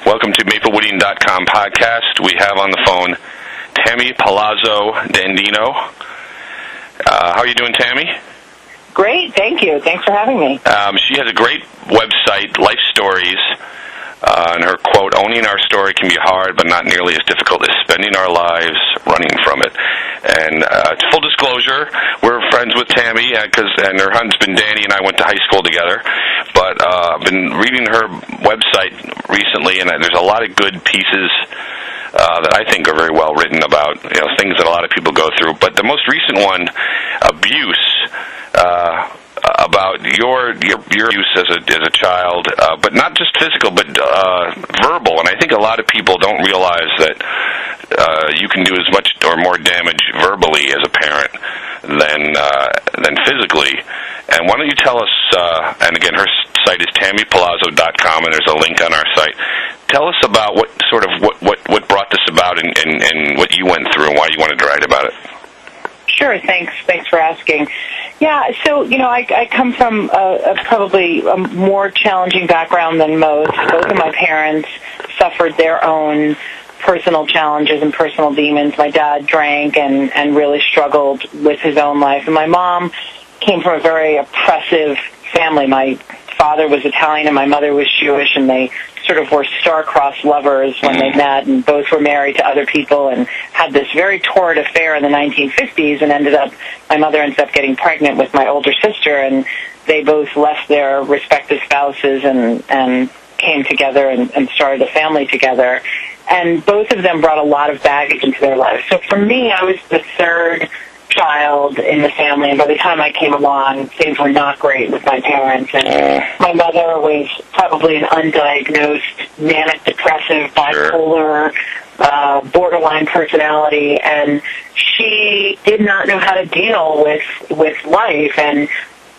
Welcome to MapleWoodian.com podcast. We have on the phone Tammy Palazzo Dandino. How are you doing, Tammy? Great, thank you. Thanks for having me. She has a great website, Life Stories, and her quote, "Owning our story can be hard, but not nearly as difficult as spending our lives running from it." And full disclosure, we're friends with Tammy, and her husband Danny and I went to high school together. But I've been reading her website recently, and there's a lot of good pieces that I think are very well written about things that a lot of people go through. But the most recent one, abuse. About your use as a child, but not just physical, but verbal. And I think a lot of people don't realize that you can do as much or more damage verbally as a parent than physically. And why don't you tell us? And again, her site is tammypalazzo.com, and there's a link on our site. Tell us about what brought this about and what you went through and why you wanted to write about it. Sure, thanks for asking. Yeah, so, I come from probably a more challenging background than most. Both of my parents suffered their own personal challenges and personal demons. My dad drank and really struggled with his own life. And my mom came from a very oppressive family. My father was Italian and my mother was Jewish, and they sort of were star-crossed lovers when they met, and both were married to other people and had this very torrid affair in the 1950s, and my mother ended up getting pregnant with my older sister, and they both left their respective spouses and came together and started a family together. And both of them brought a lot of baggage into their lives. So for me, I was the third child in the family, and by the time I came along, things were not great with my parents. And my mother was probably an undiagnosed manic depressive, bipolar, borderline personality, and she did not know how to deal with life. And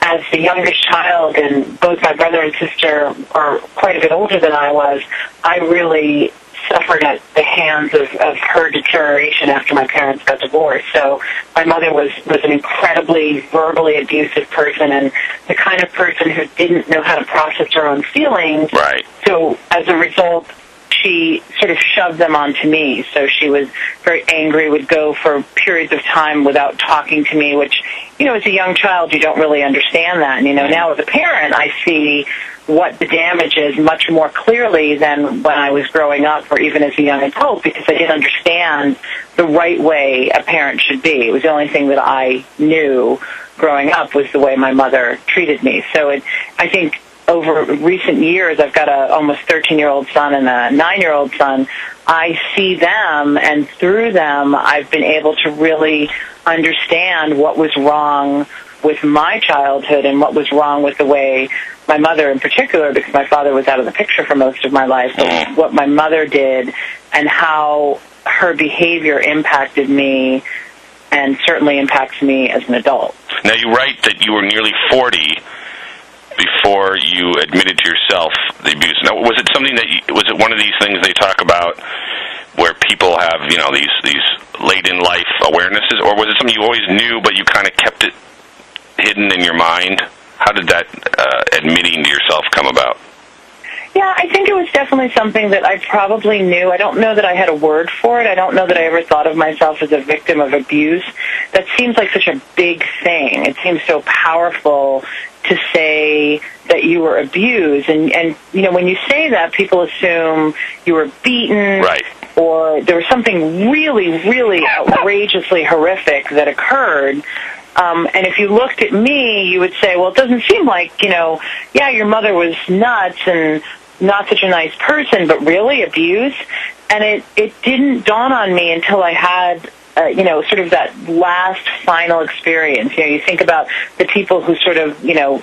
as the youngest child, and both my brother and sister are quite a bit older than I was, I really suffered at the hands of her deterioration after my parents got divorced. So my mother was an incredibly verbally abusive person, and the kind of person who didn't know how to process her own feelings. Right. So as a result, she sort of shoved them onto me. So she was very angry, would go for periods of time without talking to me, which, as a young child, you don't really understand that. And, now as a parent, I see what the damage is much more clearly than when I was growing up or even as a young adult, because I didn't understand the right way a parent should be. It was the only thing that I knew growing up was the way my mother treated me. So I think over recent years, I've got a almost 13-year-old son and a 9-year-old son. I see them, and through them, I've been able to really understand what was wrong with my childhood and what was wrong with the way my mother in particular, because my father was out of the picture for most of my life, but what my mother did and how her behavior impacted me and certainly impacts me as an adult. Now, you write that you were nearly 40 before you admitted to yourself the abuse. Now, was it one of these things they talk about where people have, these late-in-life awarenesses, or was it something you always knew but you kind of kept it hidden in your mind? How did that admitting to yourself come about? Yeah, I think it was definitely something that I probably knew. I don't know that I had a word for it. I don't know that I ever thought of myself as a victim of abuse. That seems like such a big thing. It seems so powerful to say that you were abused. And when you say that, people assume you were beaten, right, or there was something really, really outrageously horrific that occurred. And if you looked at me, you would say, well, it doesn't seem like, your mother was nuts and not such a nice person, but really abused. And it didn't dawn on me until I had sort of that last final experience. You think about the people who sort of,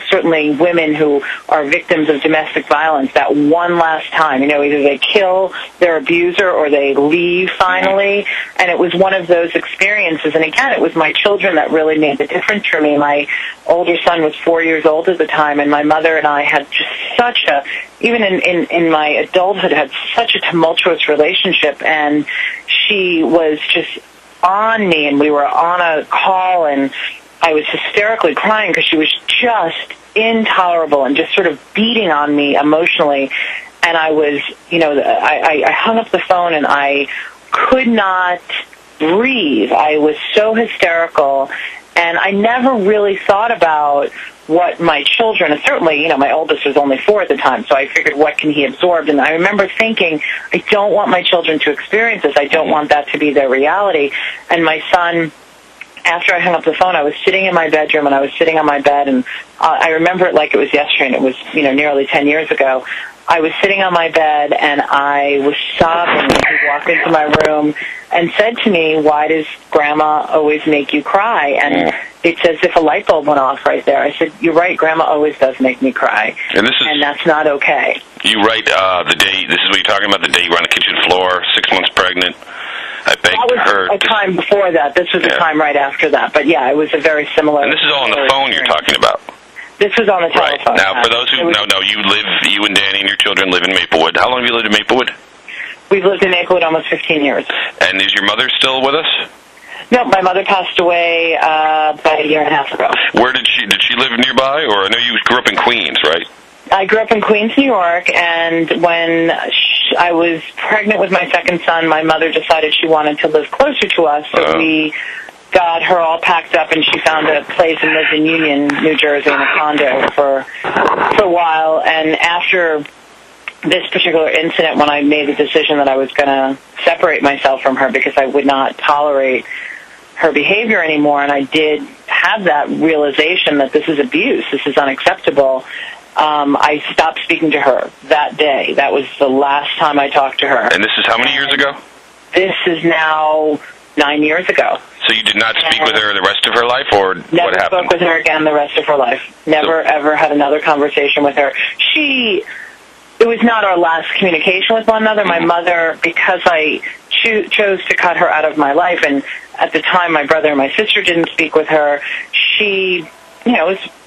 certainly women who are victims of domestic violence, that one last time, either they kill their abuser or they leave finally. And it was one of those experiences. And again, it was my children that really made the difference for me. My older son was 4 years old at the time, and my mother and I had just even in my adulthood, had such a tumultuous relationship. And she was just on me, and we were on a call, and I was hysterically crying because she was just intolerable and just sort of beating on me emotionally. and I was, I hung up the phone and I could not breathe. I was so hysterical, and I never really thought about what my children, and certainly, my oldest was only 4 at the time, so I figured, what can he absorb? And I remember thinking, I don't want my children to experience this. I don't want that to be their reality. And my son, after I hung up the phone, I was sitting in my bedroom, and I was sitting on my bed, and I remember it like it was yesterday, and it was, nearly 10 years ago. I was sitting on my bed, and I was sobbing, and he walked into my room and said to me, "Why does Grandma always make you cry?" And it's as if a light bulb went off right there. I said, "You're right, Grandma always does make me cry, and that's not okay." You write the day, this is what you're talking about, the day you were on the kitchen floor, 6 months pregnant. I begged her. That was a time before that. This was a time right after that. But, yeah, it was a very similar... And this is all on the phone you're talking about. This was on the telephone. Right. Now, for those who know, you and Danny and your children live in Maplewood. How long have you lived in Maplewood? We've lived in Maplewood almost 15 years. And is your mother still with us? No, my mother passed away about a year and a half ago. Where did she live nearby? Or I know you grew up in Queens, right? I grew up in Queens, New York, and when I was pregnant with my second son, my mother decided she wanted to live closer to us, so we got her all packed up, and she found a place and lived in Union, New Jersey, in a condo for a while. And after this particular incident, when I made the decision that I was going to separate myself from her because I would not tolerate her behavior anymore, and I did have that realization that this is abuse, this is unacceptable, I stopped speaking to her that day. That was the last time I talked to her. And this is how many years ago? This is now 9 years ago. So you did not speak with her the rest of her life, or what happened? Never spoke with her again the rest of her life. Never, ever had another conversation with her. It was not our last communication with one another. My mother, because I chose to cut her out of my life, and at the time my brother and my sister didn't speak with her, she...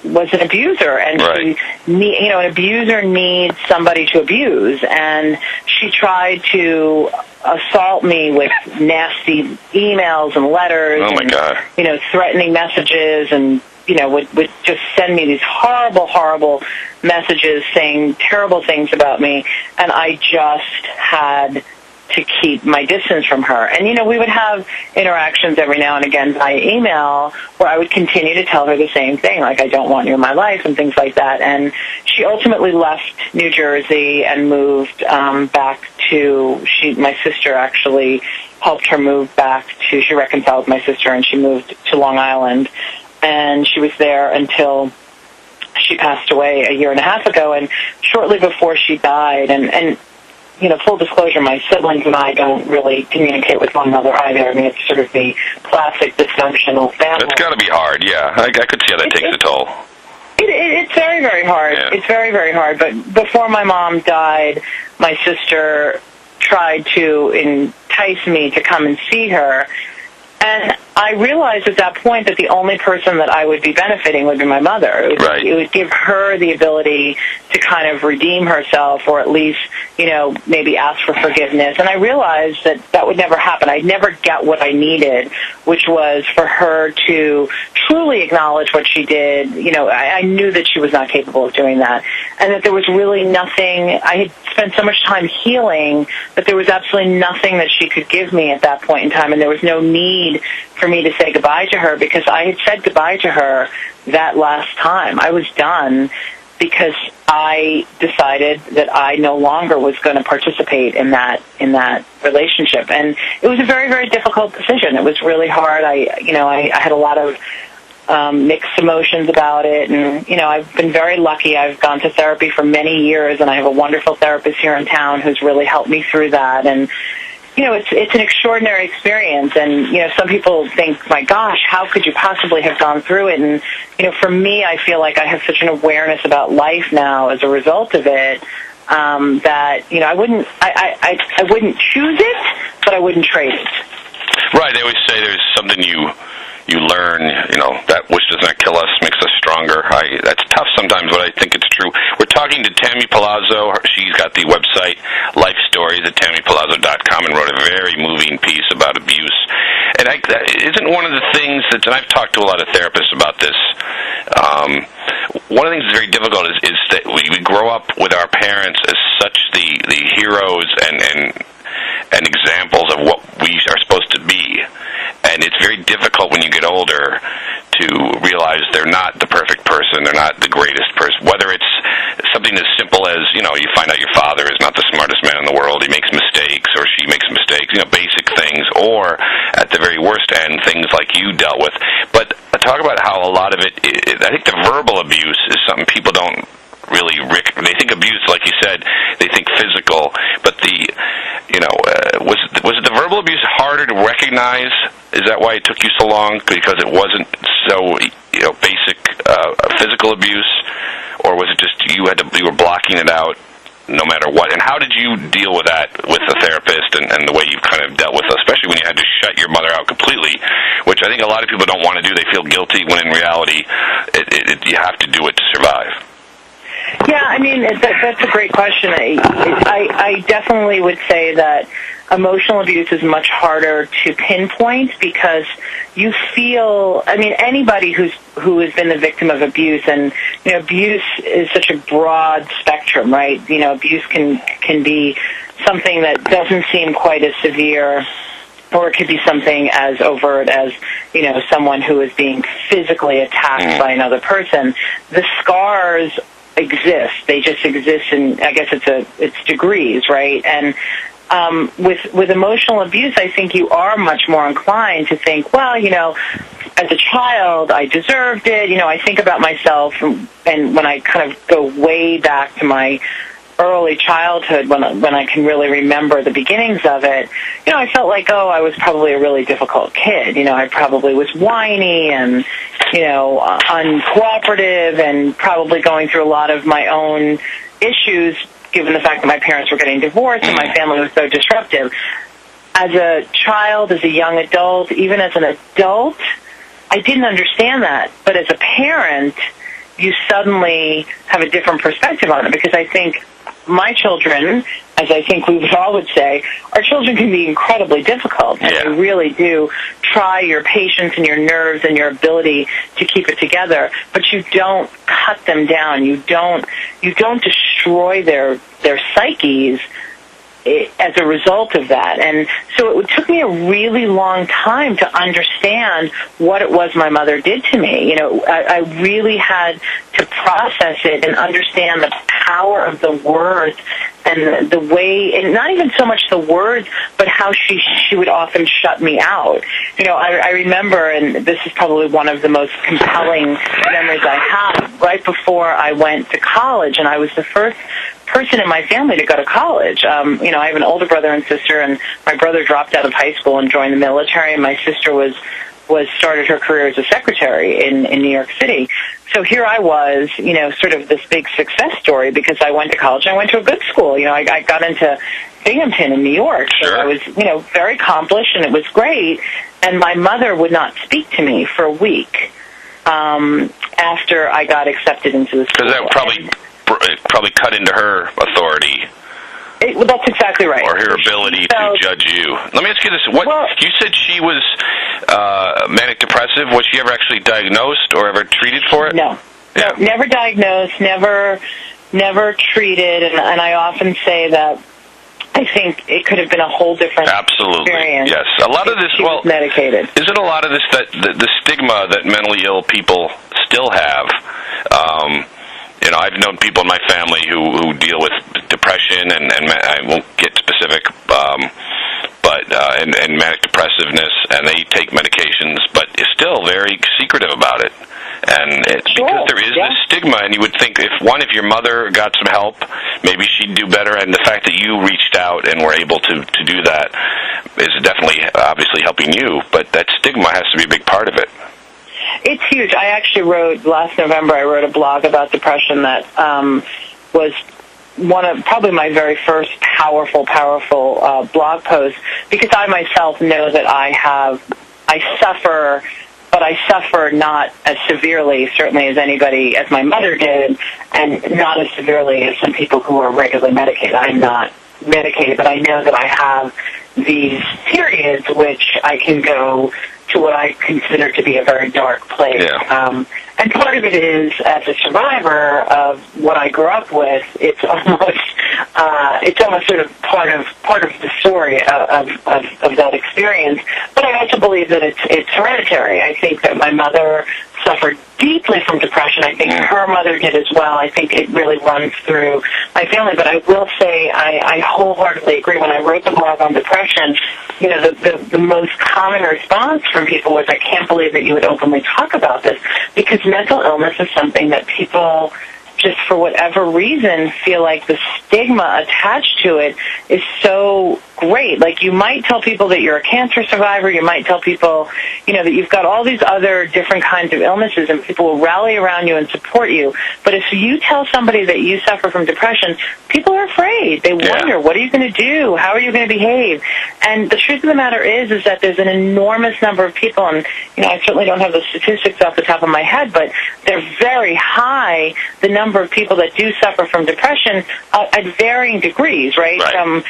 was an abuser, and an abuser needs somebody to abuse, and she tried to assault me with nasty emails and letters. Oh my God! Threatening messages, and would just send me these horrible, horrible messages saying terrible things about me, and I just had to keep my distance from her. And, we would have interactions every now and again via email where I would continue to tell her the same thing, like, I don't want you in my life and things like that. And she ultimately left New Jersey and moved back to, my sister actually helped her move back to, she reconciled with my sister, and she moved to Long Island. And she was there until she passed away a year and a half ago. And shortly before she died, and full disclosure, my siblings and I don't really communicate with one another either. I mean, it's sort of the classic dysfunctional family. That's got to be hard, yeah. I could see how that takes a toll. It's very, very hard. Yeah. It's very, very hard. But before my mom died, my sister tried to entice me to come and see her. And I realized at that point that the only person that I would be benefiting would be my mother. It would give her the ability to kind of redeem herself, or at least, maybe ask for forgiveness. And I realized that that would never happen. I'd never get what I needed, which was for her to truly acknowledge what she did. I knew that she was not capable of doing that, and that there was really nothing. I had spent so much time healing that there was absolutely nothing that she could give me at that point in time, and there was no need for me to say goodbye to her, because I had said goodbye to her that last time. I was done because I decided that I no longer was going to participate in that relationship, and it was a very, very difficult decision. It was really hard. I had a lot of mixed emotions about it, and I've been very lucky. I've gone to therapy for many years, and I have a wonderful therapist here in town who's really helped me through that. And it's an extraordinary experience, and some people think, my gosh, how could you possibly have gone through it? And for me, I feel like I have such an awareness about life now as a result of it, that I wouldn't choose it, but I wouldn't trade it. Right. They always say there's something you learn, that which does not kill us makes us stronger. That's tough sometimes, but I think it's true. We're talking to Tammy Palazzo. She's got the website Life Stories at tammypalazzo.com, and wrote a very moving piece about abuse. And that isn't one of the things and I've talked to a lot of therapists about this, one of the things that's very difficult is that we grow up with our parents as such the heroes and examples of what we are supposed to be. And it's very difficult when you get older to realize they're not the perfect person, they're not the greatest person. Whether it's something as simple as, you find out your father is not the smartest man in the world, he makes mistakes, or she makes mistakes, basic things, or at the very worst end, things like you dealt with. But talk about how a lot of it, I think the verbal abuse is something people don't really, they think abuse, like you said, they think physical, but was it the verbal abuse harder to recognize? Is that why it took you so long? Because it wasn't so, basic physical abuse, or was it just you were blocking it out no matter what? And how did you deal with that with the therapist and the way you kind of dealt with it, especially when you had to shut your mother out completely, which I think a lot of people don't want to do. They feel guilty when in reality you have to do it to survive. Yeah, I mean, that's a great question. I definitely would say that emotional abuse is much harder to pinpoint because you feel, anybody who has been the victim of abuse, and, abuse is such a broad spectrum, right? Abuse can be something that doesn't seem quite as severe, or it could be something as overt as, someone who is being physically attacked by another person. The scars exist. They just exist in, I guess it's degrees, right? And with emotional abuse, I think you are much more inclined to think, well, as a child, I deserved it. I think about myself, and when I kind of go way back to my early childhood, when I can really remember the beginnings of it, I felt like, I was probably a really difficult kid. I probably was whiny and, uncooperative, and probably going through a lot of my own issues, given the fact that my parents were getting divorced and my family was so disruptive. As a child, as a young adult, even as an adult, I didn't understand that. But as a parent, you suddenly have a different perspective on it, because I think my children, as I think we all would say, our children can be incredibly difficult. And they really do try your patience and your nerves and your ability to keep it together, but you don't cut them down. You don't destroy their psyches as a result of that. And so it took me a really long time to understand what it was my mother did to me. I really had to process it and understand the power of the words and the way, and not even so much the words, but how she would often shut me out. I remember, and this is probably one of the most compelling memories I have, right before I went to college, and I was the first person in my family to go to college. I have an older brother and sister, and my brother dropped out of high school and joined the military, and my sister was started her career as a secretary in New York City. So here I was, sort of this big success story, because I went to college. I went to a good school. I got into Binghamton in New York. So I was, very accomplished, and it was great. And my mother would not speak to me for a week after I got accepted into the school. Because that probably cut into her authority. Well, that's exactly right. Or her ability to judge you. Let me ask you this. You said she was manic depressive. Was she ever actually diagnosed or ever treated for it? No. Yeah. No, never diagnosed, never treated, and I often say that I think it could have been a whole different experience. Yes. A lot of this, was medicated. Isn't a lot of this that the stigma that mentally ill people still have? I've known people in my family who deal with depression, and I won't get specific, but manic depressiveness, and they take medications, but is still very secretive about it. And it's because there is this stigma, and you would think if your mother got some help, maybe she'd do better, and the fact that you reached out and were able to do that is definitely, obviously, helping you, but that stigma has to be a big part of it. It's huge. I actually last November, I wrote a blog about depression that was one of probably my very first powerful blog posts, because I myself know that I suffer, but I suffer not as severely, certainly, as my mother did, and not as severely as some people who are regularly medicated. I'm not medicated, but I know that I have these periods which I can go to what I consider to be a very dark place. Yeah. And part of it is, as a survivor of what I grew up with, it's almost sort of part of the story of that experience. But I also believe that it's hereditary. I think that my mother suffered deeply from depression. I think her mother did as well. I think it really runs through my family. But I will say I wholeheartedly agree. When I wrote the blog on depression, the most common response from people was, I can't believe that you would openly talk about this, because mental illness is something that people, just for whatever reason, feel like the stigma attached to it is so great. Like, you might tell people that you're a cancer survivor, you might tell people, that you've got all these other different kinds of illnesses, and people will rally around you and support you. But if you tell somebody that you suffer from depression, people are afraid. They wonder, what are you going to do? How are you going to behave? And the truth of the matter is that there's an enormous number of people, and I certainly don't have the statistics off the top of my head, but they're very high, the number of people that do suffer from depression at varying degrees, right? From,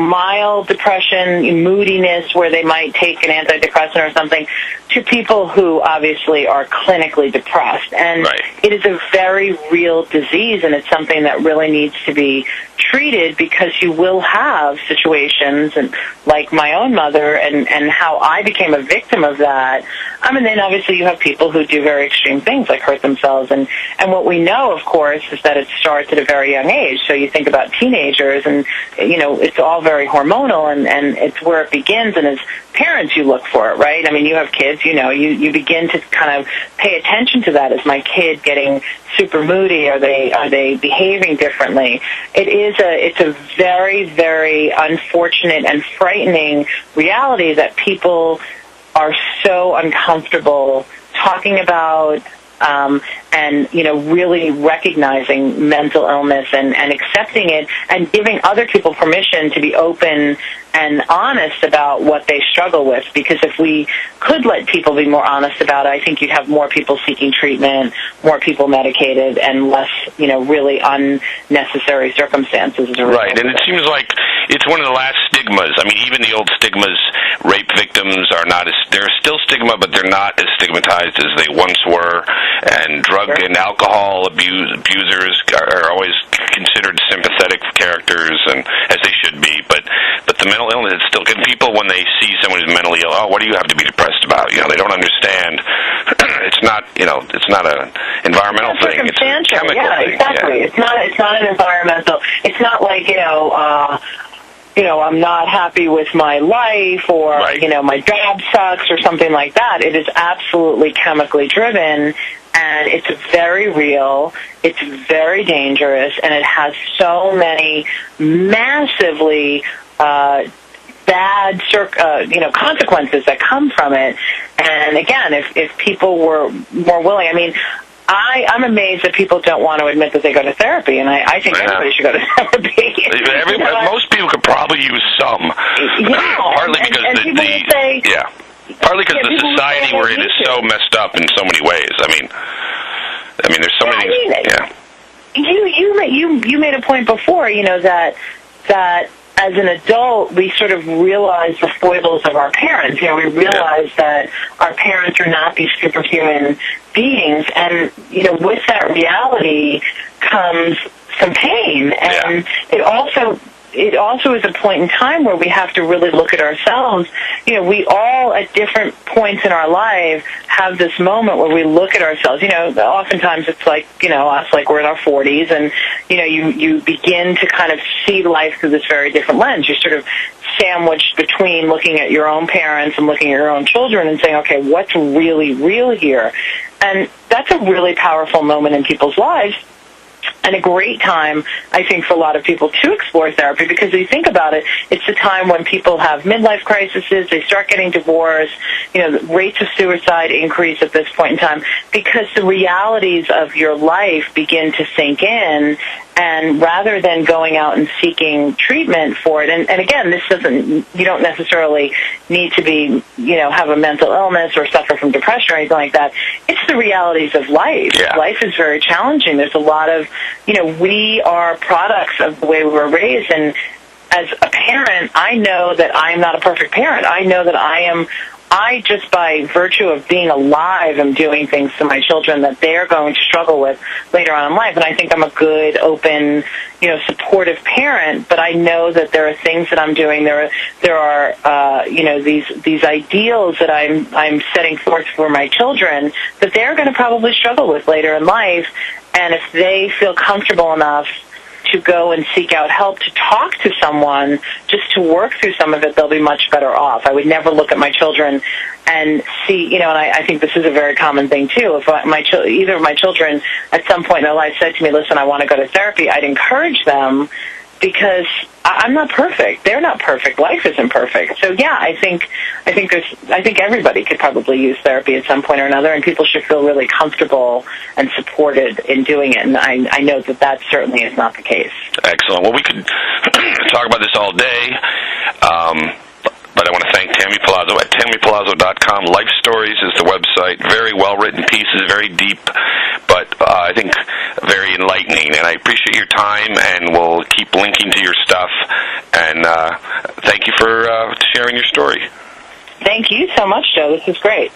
mild depression, moodiness, where they might take an antidepressant or something, to people who obviously are clinically depressed. And it is a very real disease, and it's something that really needs to be treated, because you will have situations, and like my own mother and how I became a victim of that. And then obviously you have people who do very extreme things, like hurt themselves. And what we know, of course, is that it starts at a very young age. So you think about teenagers, and, it's all very hormonal, and it's where it begins. And as parents, you look for it, right? I mean, you have kids, you begin to kind of pay attention to that. Is my kid getting super moody? Are they behaving differently? It's a very, very unfortunate and frightening reality that people are so uncomfortable talking about, and really recognizing mental illness and accepting it, and giving other people permission to be open and honest about what they struggle with. Because if we could let people be more honest about it, I think you'd have more people seeking treatment, more people medicated, and less, really unnecessary circumstances as a result. Right, and it seems like it's one of the last stigmas. I mean, even the old stigmas, rape victims are not as, they're still stigma, but they're not as stigmatized as they once were. And drug and alcohol abusers are always considered sympathetic characters, and as they should be. But the mental illness, it's still, and people, when they see someone who's mentally ill, what do you have to be depressed about? They don't understand. It's not, it's not an environmental thing. It's a chemical thing. Exactly. Yeah. It's not an environmental. It's not like, I'm not happy with my life, or, my job sucks, or something like that. It is absolutely chemically driven, and it's very real, it's very dangerous, and it has so many massively bad consequences that come from it. And again, if people were more willing, I mean, I'm amazed that people don't want to admit that they go to therapy, and I think everybody should go to therapy. Most people could probably use some. Partly because partly because the society we're in is so messed up in so many ways. I mean, there's so many. You made a point before, that as an adult, we sort of realize the foibles of our parents. We realize that our parents are not these superhuman beings, and with that reality comes some pain, and it also is a point in time where we have to really look at ourselves. We all, at different points in our life, have this moment where we look at ourselves. Oftentimes it's like, us, like we're in our 40s, and, you begin to kind of see life through this very different lens. You're sort of sandwiched between looking at your own parents and looking at your own children and saying, okay, what's really real here? And that's a really powerful moment in people's lives. And a great time, I think, for a lot of people to explore therapy, because if you think about it, it's the time when people have midlife crises, they start getting divorced, the rates of suicide increase at this point in time, because the realities of your life begin to sink in, and rather than going out and seeking treatment for it, and again, you don't necessarily need to be, have a mental illness or suffer from depression or anything like that. It's the realities of life. Yeah. Life is very challenging. There's a lot of, we are products of the way we were raised, and as a parent, I know that I'm not a perfect parent. I know that I am I, just by virtue of being alive, am doing things to my children that they're going to struggle with later on in life. And I think I'm a good, open, supportive parent, but I know that there are things that I'm doing. There are these ideals that I'm setting forth for my children that they're going to probably struggle with later in life. And if they feel comfortable enough to go and seek out help, to talk to someone, just to work through some of it, they'll be much better off. I would never look at my children and see, and I think this is a very common thing too. If either of my children at some point in their life said to me, listen, I want to go to therapy, I'd encourage them, because I'm not perfect. They're not perfect. Life isn't perfect. So yeah, I think everybody could probably use therapy at some point or another, and people should feel really comfortable and supported in doing it. And I know that certainly is not the case. Excellent. Well, we could talk about this all day. But I want to thank Tammy Palazzo at tammypalazzo.com. Life Stories is the website. Very well-written pieces, very deep, but I think very enlightening. And I appreciate your time, and we'll keep linking to your stuff. And thank you for sharing your story. Thank you so much, Joe. This is great.